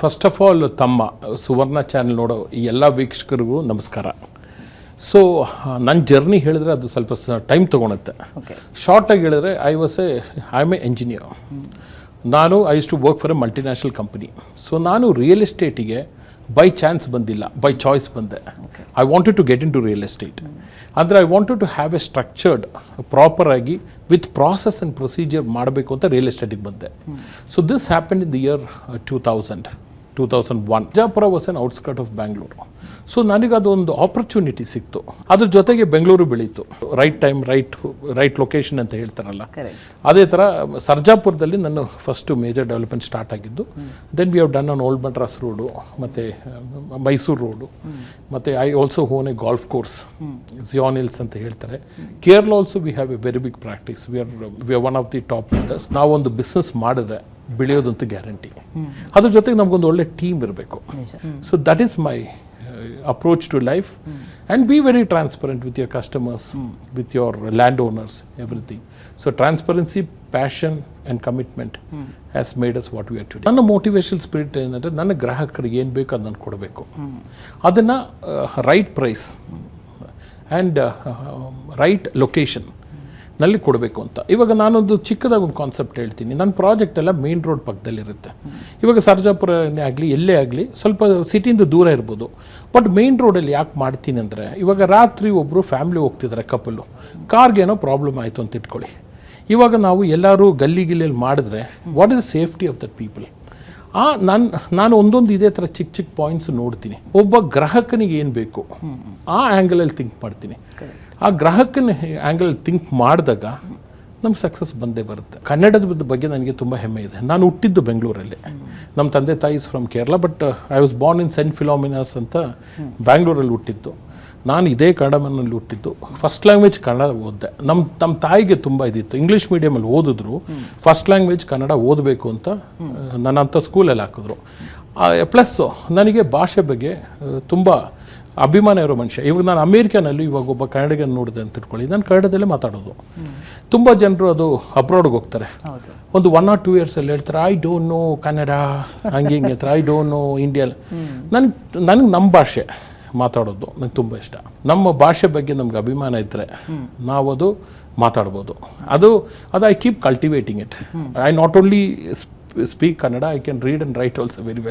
First of all ತಮ್ಮ ಸುವರ್ಣ channel ನೋಡೋ ಈ ಎಲ್ಲ ವೀಕ್ಷಕರಿಗೂ ನಮಸ್ಕಾರ. ಸೊ ನನ್ನ ಜರ್ನಿ ಹೇಳಿದ್ರೆ ಅದು ಸ್ವಲ್ಪ ಟೈಮ್ ತೊಗೊಳುತ್ತೆ. ಶಾರ್ಟಾಗಿ ಹೇಳಿದ್ರೆ ಐ ಆಮ್ ಎ ಎಂಜಿನಿಯರ್. ನಾನು I use to work for a multinational company. So ನಾನು ರಿಯಲ್ ಎಸ್ಟೇಟಿಗೆ ಬೈ ಚಾನ್ಸ್ ಬಂದಿಲ್ಲ, ಬೈ ಚಾಯ್ಸ್ ಬಂದೆ. I wanted to get in to real estate. ಅಂದರೆ I wanted to have a structured ಪ್ರಾಪರಾಗಿ with process and procedure ಮಾಡಬೇಕು ಅಂತ real ಎಸ್ಟೇಟಿಗೆ ಬಂದೆ. So this happen in the year 2001. Bijapur was on outskirt of Bangalore. So ನನಗೆ ಅದೊಂದು opportunity ಸಿಕ್ತು. ಅದ್ರ ಜೊತೆಗೆ ಬೆಂಗಳೂರು ಬೆಳೀತು. ರೈಟ್ ಟೈಮ್ ರೈಟ್ ಲೊಕೇಶನ್ ಅಂತ ಹೇಳ್ತಾರಲ್ಲ, ಅದೇ ಥರ ಸರ್ಜಾಪುರದಲ್ಲಿ ನನ್ನ ಫಸ್ಟು ಮೇಜರ್ ಡೆವಲಪ್ಮೆಂಟ್ ಸ್ಟಾರ್ಟ್ ಆಗಿದ್ದು. Then we have done on old Madras road ಮತ್ತು ಮೈಸೂರು ರೋಡು, ಮತ್ತು I also own a golf course, Zion Hills ಅಂತ ಹೇಳ್ತಾರೆ. Kerala also we have a very big practice. We are one of the top leaders. ನಾವೊಂದು business ಮಾಡಿದ್ರೆ ಬೆಳೆಯೋದಂತೂ guarantee. ಅದ್ರ ಜೊತೆಗೆ ನಮಗೊಂದು ಒಳ್ಳೆ ಟೀಮ್ ಇರಬೇಕು. So that is my approach to life. And be very transparent with your customers, with your landowners, everything. So transparency, passion and commitment has made us what we are today. ನನ್ನ motivational spirit ಏನಂದರೆ, ನನ್ನ ಗ್ರಾಹಕರಿಗೆ ಏನು ಬೇಕು ಅದನ್ನು ಕೊಡಬೇಕು, ಅದನ್ನು right price and right location ನಲ್ಲಿ ಕೊಡಬೇಕು ಅಂತ. ಇವಾಗ ನಾನೊಂದು ಚಿಕ್ಕದಾಗಿ ಒಂದು ಕಾನ್ಸೆಪ್ಟ್ ಹೇಳ್ತೀನಿ. ನನ್ನ ಪ್ರಾಜೆಕ್ಟ್ ಎಲ್ಲ ಮೇನ್ ರೋಡ್ ಪಕ್ಕದಲ್ಲಿರುತ್ತೆ. ಇವಾಗ ಸರ್ಜಾಪುರನೇ ಆಗಲಿ ಎಲ್ಲೇ ಆಗಲಿ ಸ್ವಲ್ಪ ಸಿಟಿಯಿಂದ ದೂರ ಇರ್ಬೋದು, ಬಟ್ ಮೇನ್ ರೋಡಲ್ಲಿ ಯಾಕೆ ಮಾಡ್ತೀನಿ ಅಂದರೆ, ಇವಾಗ ರಾತ್ರಿ ಒಬ್ಬರು ಫ್ಯಾಮಿಲಿ ಹೋಗ್ತಿದ್ದಾರೆ, ಕಪಲು, ಕಾರ್ಗೇನೋ ಪ್ರಾಬ್ಲಮ್ ಆಯಿತು ಅಂತ ಇಟ್ಕೊಳ್ಳಿ. ಇವಾಗ ನಾವು ಎಲ್ಲರೂ ಗಲ್ಲಿಯಲ್ಲಿ ಮಾಡಿದ್ರೆ what is the safety of that people? ನಾನು ಒಂದೊಂದು ಇದೇ ಥರ ಚಿಕ್ಕ ಚಿಕ್ಕ ಪಾಯಿಂಟ್ಸ್ ನೋಡ್ತೀನಿ. ಒಬ್ಬ ಗ್ರಾಹಕನಿಗೆ ಏನು ಬೇಕು ಆ ಆ್ಯಂಗಲಲ್ಲಿ ಥಿಂಕ್ ಮಾಡ್ತೀನಿ. ಆ ಗ್ರಾಹಕನ ಆ್ಯಂಗಲ್ ಥಿಂಕ್ ಮಾಡಿದಾಗ ನಮ್ಗೆ ಸಕ್ಸಸ್ ಬಂದೇ ಬರುತ್ತೆ. ಕನ್ನಡದ ಬಗ್ಗೆ ನನಗೆ ತುಂಬ ಹೆಮ್ಮೆ ಇದೆ. ನಾನು ಹುಟ್ಟಿದ್ದು ಬೆಂಗಳೂರಲ್ಲಿ. ನಮ್ಮ ತಂದೆ ತಾಯಿ is from Kerala, but I was born in Saint Philomena's ಅಂತ ಬ್ಯಾಂಗ್ಳೂರಲ್ಲಿ ಹುಟ್ಟಿದ್ದು. ನಾನು ಇದೇ ಕನ್ನಡಮನಲ್ಲಿ ಹುಟ್ಟಿದ್ದು. ಫಸ್ಟ್ ಲ್ಯಾಂಗ್ವೇಜ್ ಕನ್ನಡ ಓದಿದೆ. ನಮ್ಮ ತಾಯಿಗೆ ತುಂಬ ಇದಿತ್ತು. ಇಂಗ್ಲೀಷ್ ಮೀಡಿಯಮಲ್ಲಿ ಓದಿದ್ರು, ಫಸ್ಟ್ ಲ್ಯಾಂಗ್ವೇಜ್ ಕನ್ನಡ ಓದಬೇಕು ಅಂತ ನನ್ನಂಥ ಸ್ಕೂಲಲ್ಲಿ ಹಾಕಿದ್ರು. ಪ್ಲಸ್ಸು ನನಗೆ ಭಾಷೆ ಬಗ್ಗೆ ತುಂಬ ಅಭಿಮಾನ ಇರೋ ಮನುಷ್ಯ. ಇವಾಗ ನಾನು ಅಮೇರಿಕನಲ್ಲಿ ಇವಾಗ ಒಬ್ಬ ಕನ್ನಡಿಗನ ನೋಡಿದೆ ಅಂತ ತಿಳ್ಕೊಳ್ಳಿ, ನಾನು ಕನ್ನಡದಲ್ಲೇ ಮಾತಾಡೋದು. ತುಂಬ ಜನರು ಅದು ಅಬ್ರಾಡ್ಗೆ ಹೋಗ್ತಾರೆ, ಒಂದು 1 or 2 years ಹೇಳ್ತಾರೆ ಐ ಡೋಂಟ್ ನೋ ಕನ್ನಡ, ಹಂಗೆ ಹಿಂಗೆ ಹತ್ರ ಐ ಡೋಂಟ್ ನೋ ಇಂಡಿಯಲ್. ನನಗೆ ನಮ್ಮ ಭಾಷೆ ಮಾತಾಡೋದು ನನಗೆ ತುಂಬ ಇಷ್ಟ. ನಮ್ಮ ಭಾಷೆ ಬಗ್ಗೆ ನಮ್ಗೆ ಅಭಿಮಾನ ಇದ್ದರೆ ನಾವು ಅದು ಮಾತಾಡ್ಬೋದು. ಅದು I keep cultivating it. I not only speak Kannada, I can read and right also very well.